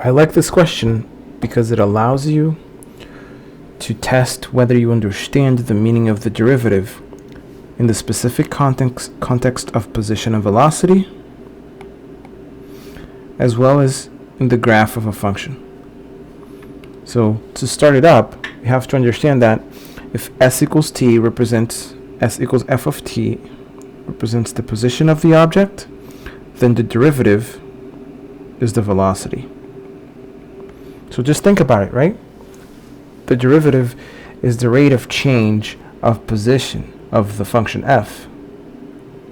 I like this question because it allows you to test whether you understand the meaning of the derivative in the specific context of position and velocity, as well as in the graph of a function. So to start it up, you have to understand that if s equals t represents s equals f of t represents the position of the object, then the derivative is the velocity. So just think about it, right? The derivative is the rate of change of position of the function f.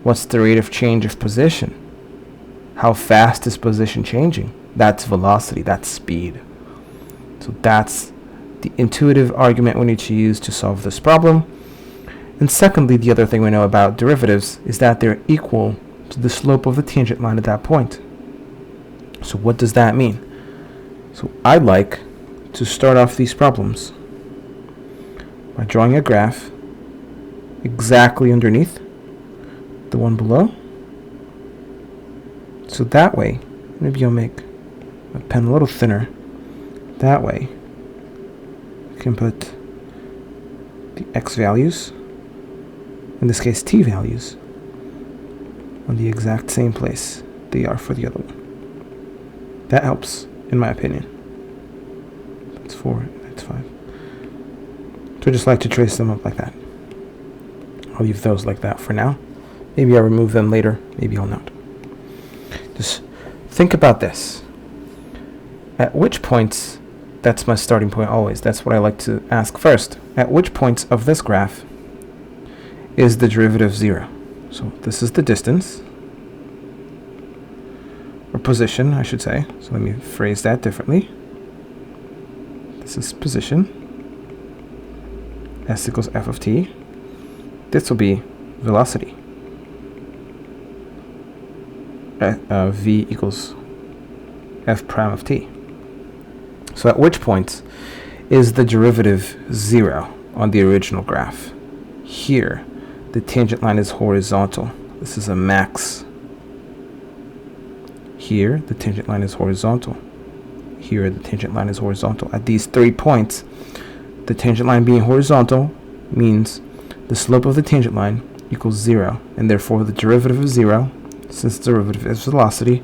What's the rate of change of position? How fast is position changing? That's velocity, that's speed. So that's the intuitive argument we need to use to solve this problem. And secondly, the other thing we know about derivatives is that they're equal to the slope of the tangent line at that point. So what does that mean? So I'd like to start off these problems by drawing a graph exactly underneath the one below. So that way, maybe I'll make my pen a little thinner. That way, I can put the x values, in this case t values, on the exact same place they are for the other one. That helps, in my opinion. That's 4, that's 5. So I just like to trace them up like that. I'll leave those like that for now. Maybe I'll remove them later, maybe I'll not. Just think about this. At which points, that's my starting point always, that's what I like to ask first. At which points of this graph is the derivative 0? So this is the distance, or position, I should say. So let me phrase that differently. This is position, s equals f of t. This will be velocity, v equals f prime of t. So at which point is the derivative 0 on the original graph? Here, the tangent line is horizontal. This is a max. Here, the tangent line is horizontal. Here, the tangent line is horizontal. At these 3 points, the tangent line being horizontal means the slope of the tangent line equals 0, and therefore the derivative is 0. Since the derivative is velocity,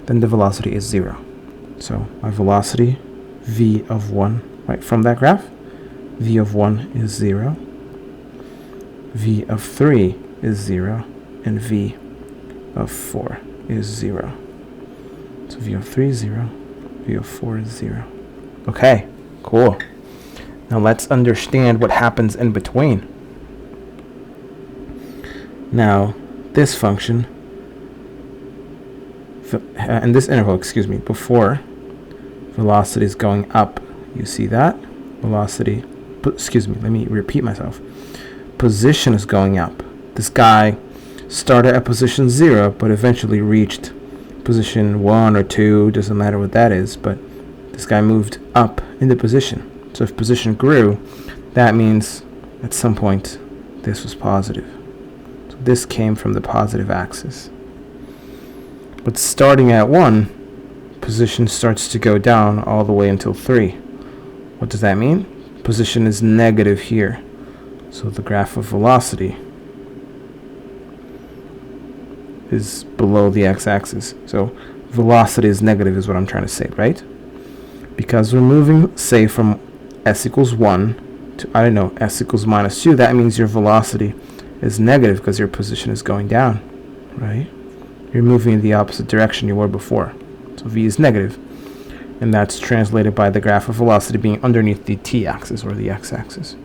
then the velocity is 0. So my velocity, v of 1, right from that graph, v of 1 is 0, v of 3 is 0, and v of 4 is 0. So v of 3 is 0, v of 4 is 0. Okay, cool. Now let's understand what happens in between. Now, this function, in this interval, before velocity is going up, you see that? Velocity, let me repeat myself. Position is going up. This guy started at position 0, but eventually reached position 1 or 2, doesn't matter what that is, but this guy moved up in the position. So if position grew, that means at some point this was positive. So this came from the positive axis. But starting at 1, position starts to go down all the way until 3. What does that mean? Position is negative here. So the graph of velocity is below the x-axis. So velocity is negative is what I'm trying to say, right? Because we're moving, say, from s equals 1 to, s equals minus 2, that means your velocity is negative because your position is going down, right? You're moving in the opposite direction you were before. So v is negative, and that's translated by the graph of velocity being underneath the t-axis or the x-axis.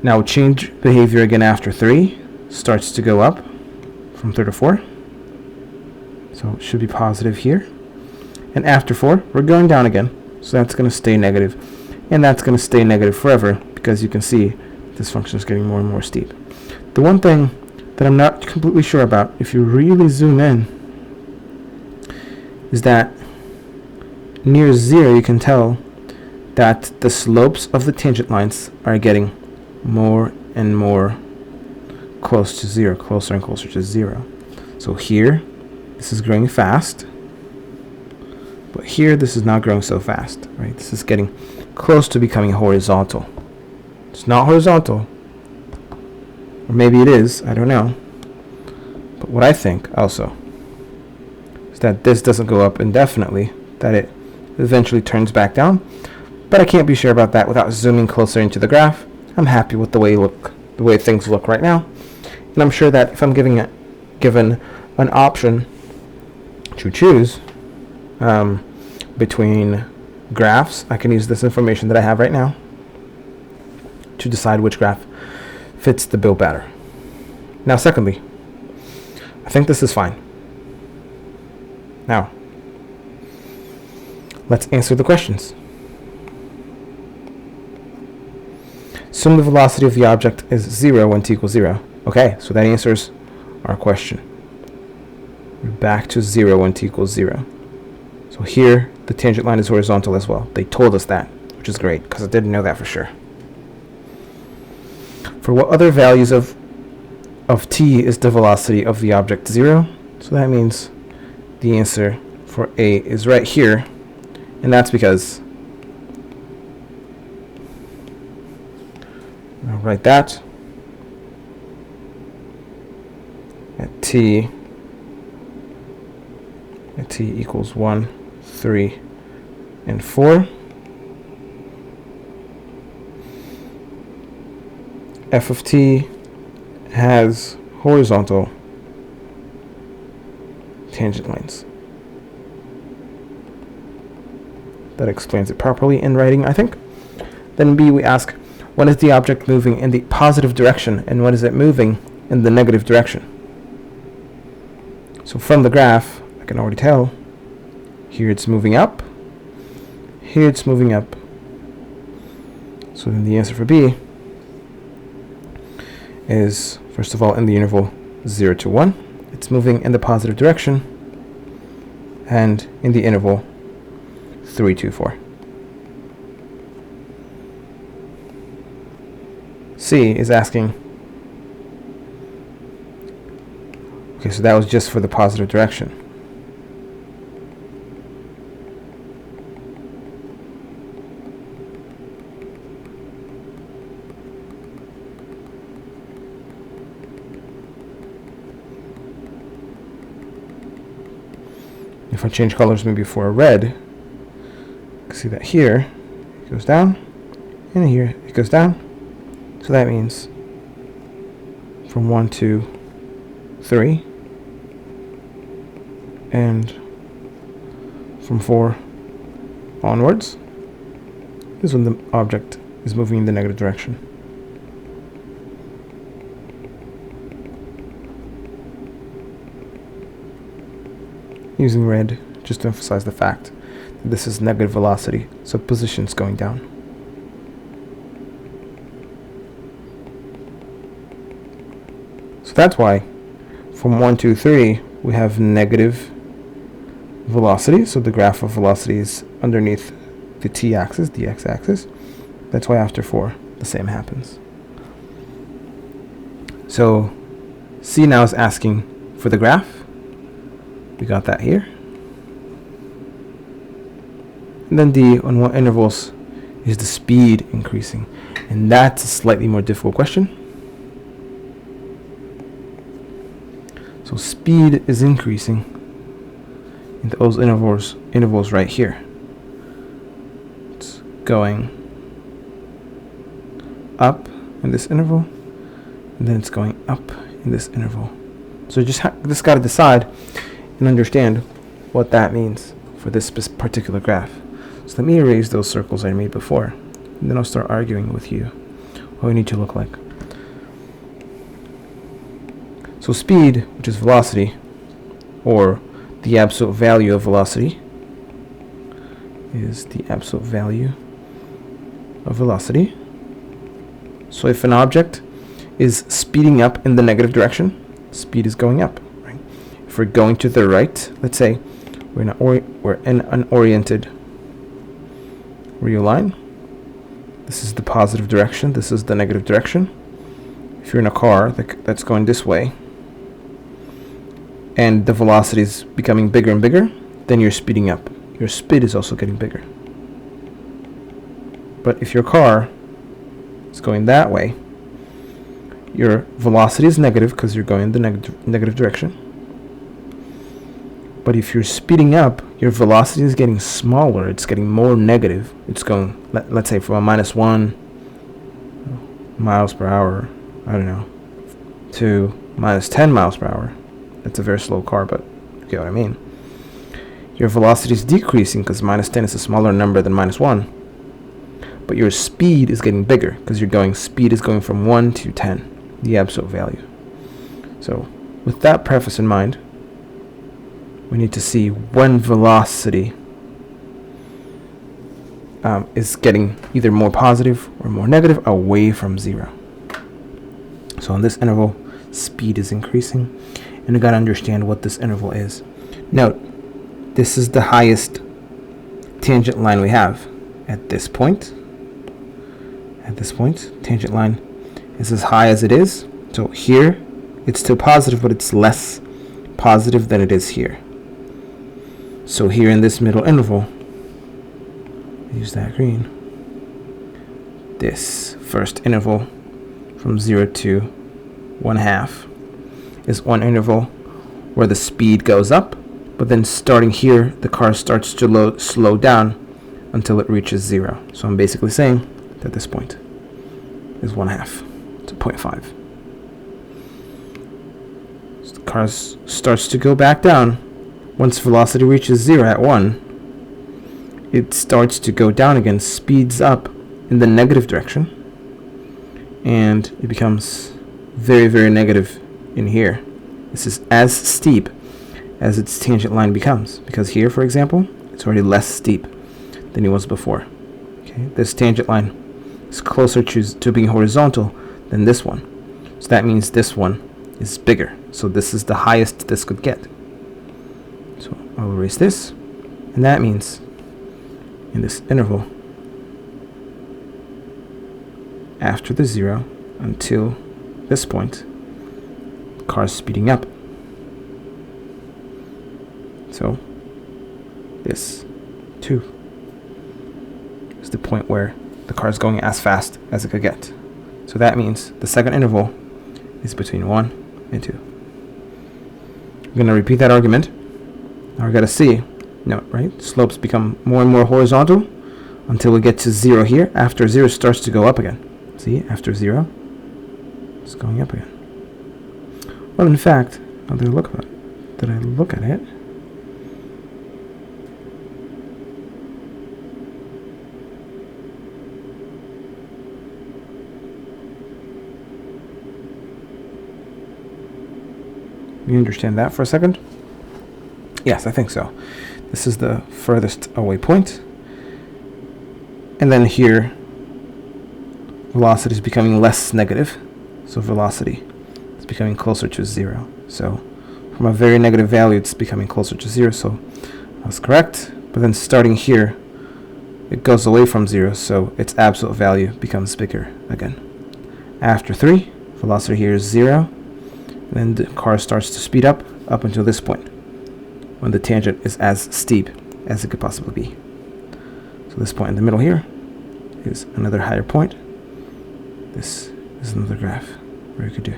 Now change behavior again after 3, starts to go up from 3 to 4. So it should be positive here. And after 4, we're going down again. So that's going to stay negative. And that's going to stay negative forever because you can see this function is getting more and more steep. The one thing that I'm not completely sure about, if you really zoom in, is that near 0 you can tell that the slopes of the tangent lines are getting more and more close to 0, closer and closer to 0. So here, this is growing fast. But here, this is not growing so fast, right? This is getting close to becoming horizontal. It's not horizontal, or maybe it is, I don't know. But what I think also is that this doesn't go up indefinitely, that it eventually turns back down. But I can't be sure about that without zooming closer into the graph. I'm happy with the way things look right now. And I'm sure that if I'm given an option to choose between graphs, I can use this information that I have right now to decide which graph fits the bill better. Now, secondly, I think this is fine. Now, let's answer the questions. Assume the velocity of the object is 0 when t equals 0. Okay, so that answers our question. We're back to 0 when t equals 0. So here, the tangent line is horizontal as well. They told us that, which is great, because I didn't know that for sure. For what other values of t is the velocity of the object 0? So that means the answer for A is right here, and that's because I'll write that at t equals 1, 3, and 4. F of t has horizontal tangent lines. That explains it properly in writing, I think. Then B, we ask, when is the object moving in the positive direction, and when is it moving in the negative direction? So from the graph, I can already tell, here it's moving up, here it's moving up. So then the answer for B is, first of all, in the interval 0 to 1, it's moving in the positive direction, and in the interval 3 to 4. C is asking, okay, so that was just for the positive direction. If I change colors maybe for a red, you can see that here it goes down, and here it goes down. So that means from 1 to 3, and from 4 onwards is when the object is moving in the negative direction. Using red just to emphasize the fact that this is negative velocity, so position's going down. So that's why from 1, 2, 3 we have negative velocity, so the graph of velocity is underneath the t-axis, the x-axis. That's why after 4 the same happens. So C now is asking for the graph. We got that here. And then D, on what intervals is the speed increasing? And that's a slightly more difficult question. So speed is increasing in those intervals right here. It's going up in this interval, and then it's going up in this interval. So you just got to decide and understand what that means for this particular graph. So let me erase those circles I made before, and then I'll start arguing with you what we need to look like. So speed, which is velocity, or the absolute value of velocity, is the absolute value of velocity. So if an object is speeding up in the negative direction, speed is going up. If we're going to the right, let's say we're in an oriented real line. This is the positive direction. This is the negative direction. If you're in a car that's going this way, and the velocity is becoming bigger and bigger, then you're speeding up. your speed is also getting bigger. But if your car is going that way, your velocity is negative because you're going in the negative direction. But if you're speeding up, your velocity is getting smaller. It's getting more negative. It's going, let's say, from a -1 miles per hour, I don't know, to -10 miles per hour. That's a very slow car, but you get what I mean. Your velocity is decreasing because -10 is a smaller number than -1. But your speed is getting bigger because speed is going from 1 to 10, the absolute value. So with that preface in mind, we need to see when velocity is getting either more positive or more negative away from 0. So in this interval, speed is increasing, and we got to understand what this interval is. Note, this is the highest tangent line we have at this point. At this point, tangent line is as high as it is. So here, it's still positive, but it's less positive than it is here. So here in this middle interval, use that green, this first interval from 0 to 1/2 is one interval where the speed goes up, but then starting here, the car starts to slow down until it reaches 0. So I'm basically saying that this point is 1/2 to 0.5. So the car starts to go back down. Once velocity reaches 0 at 1, it starts to go down again, speeds up in the negative direction, and it becomes very, very negative in here. This is as steep as its tangent line becomes, because here, for example, it's already less steep than it was before. Okay, this tangent line is closer to being horizontal than this one, so that means this one is bigger. So this is the highest this could get. So I'll erase this, and that means in this interval after the 0 until this point, the car is speeding up. So this too is the point where the car is going as fast as it could get. So that means the second interval is between 1 and 2. I'm going to repeat that argument. Now we got to see, right? Slopes become more and more horizontal until we get to 0 here. After 0, it starts to go up again. See, after 0, it's going up again. Well, in fact, how did I look at it? Did I look at it? You understand that for a second? Yes, I think so. This is the furthest away point. And then here, velocity is becoming less negative. So velocity is becoming closer to 0. So from a very negative value, it's becoming closer to 0. So that's correct. But then starting here, it goes away from 0. So its absolute value becomes bigger again. After 3, velocity here is 0. Then the car starts to speed up until this point, when the tangent is as steep as it could possibly be. So this point in the middle here is another higher point. This is another graph where you could do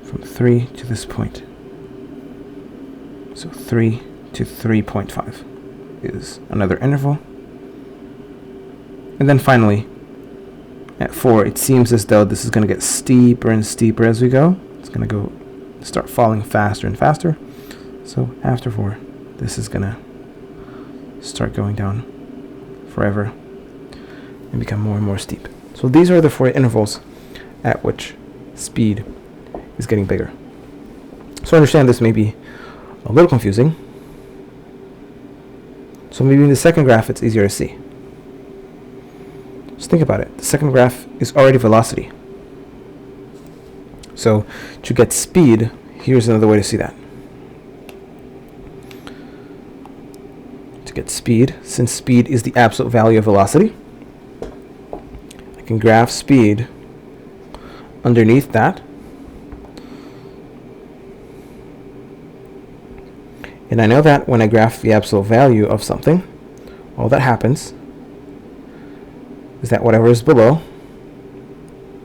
from 3 to this point. So 3 to 3.5 is another interval. And then finally, at 4, it seems as though this is going to get steeper and steeper as we go. It's going to start falling faster and faster. So after 4, this is going to start going down forever and become more and more steep. So these are the 4 intervals at which speed is getting bigger. So I understand this may be a little confusing. So maybe in the second graph it's easier to see. Just think about it. The second graph is already velocity. So to get speed, here's another way to see that. To get speed, since speed is the absolute value of velocity, I can graph speed underneath that. And I know that when I graph the absolute value of something, all that happens is that whatever is below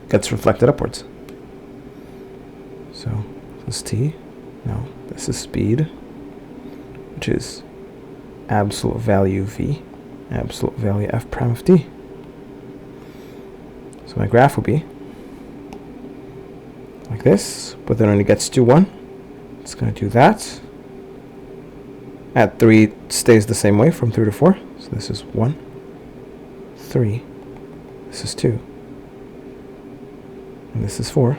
gets reflected upwards. So this is t. No, this is speed, which is absolute value v, absolute value f prime of t. So my graph will be like this, but then when it gets to 1, it's going to do that. At 3, it stays the same way from 3 to 4. So this is 1, 3, this is 2, and this is 4.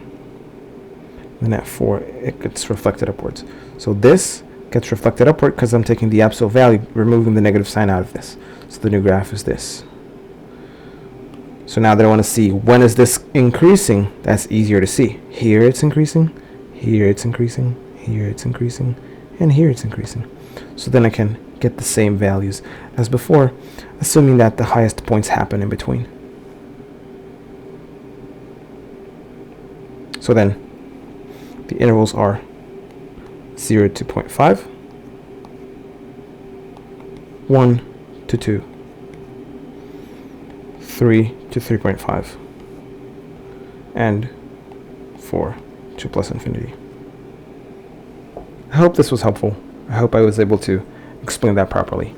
And at 4, it gets reflected upwards. So this gets reflected upward because I'm taking the absolute value, removing the negative sign out of this. So the new graph is this. So now that I want to see when is this increasing, that's easier to see. Here it's increasing, here it's increasing, here it's increasing, and here it's increasing. So then I can get the same values as before, assuming that the highest points happen in between. So then the intervals are 0 to 0.5, 1 to 2, 3 to 3.5, and 4 to plus infinity. I hope this was helpful. I hope I was able to explain that properly.